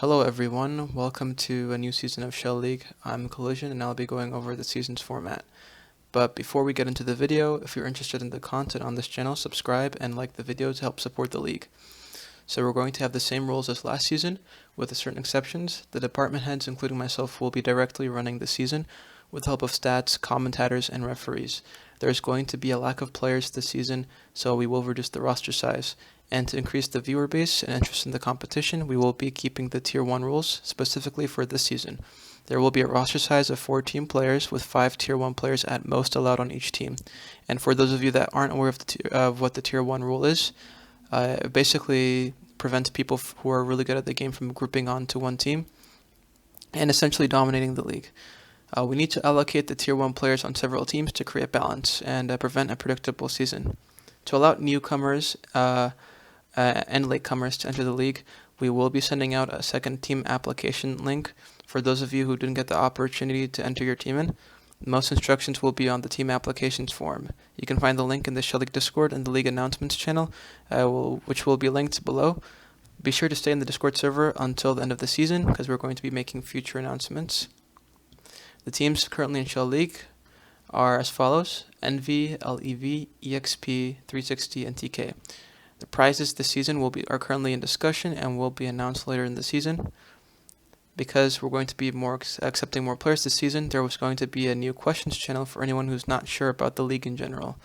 Hello everyone, welcome to a new season of Shell League. I'm Collision and I'll be going over the season's format. But before we get into the video, if you're interested in the content on this channel, subscribe and like the video to help support the league. So we're going to have the same rules as last season, with certain exceptions. The department heads, including myself, will be directly running the season with the help of stats, commentators, and referees. There's going to be a lack of players this season, so we will reduce the roster size. And to increase the viewer base and interest in the competition, we will be keeping the Tier 1 rules specifically for this season. There will be a roster size of 4 team players with 5 Tier 1 players at most allowed on each team. And for those of you that aren't aware of what the Tier 1 rule is, it basically prevents people who are really good at the game from grouping onto one team and essentially dominating the league. We need to allocate the Tier 1 players on several teams to create balance and prevent a predictable season. To allow newcomers and latecomers to enter the league, we will be sending out a second team application link for those of you who didn't get the opportunity to enter your team in. Most instructions will be on the team applications form. You can find the link in the Shell League Discord and the League announcements channel, which will be linked below. Be sure to stay in the Discord server until the end of the season, because we're going to be making future announcements. The teams currently in Shell League are as follows: NV, LEV, EXP, 360, and TK. The prizes this season are currently in discussion and will be announced later in the season. Because we're going to be accepting more players this season, there was going to be a new questions channel for anyone who's not sure about the league in general.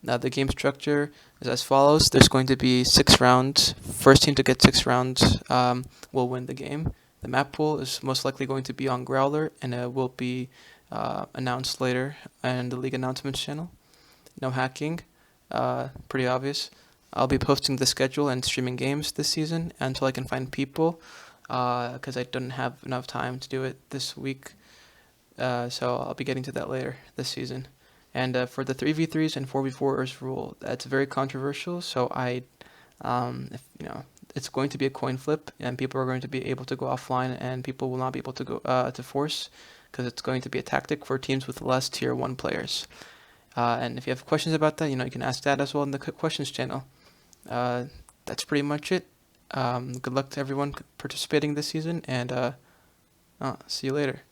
Now, the game structure is as follows. There's going to be 6 rounds. First team to get 6 rounds will win the game. The map pool is most likely going to be on Growler, and it will be announced later in the league announcements channel. No hacking, pretty obvious. I'll be posting the schedule and streaming games this season until I can find people, because I didn't have enough time to do it this week, so I'll be getting to that later this season. And for the 3v3s and 4v4s rule, that's very controversial, so it's going to be a coin flip, and people are going to be able to go offline, and people will not be able to go to force, because it's going to be a tactic for teams with less tier 1 players. And if you have questions about that, you can ask that as well in the questions channel. That's pretty much it. Good luck to everyone participating this season, and see you later.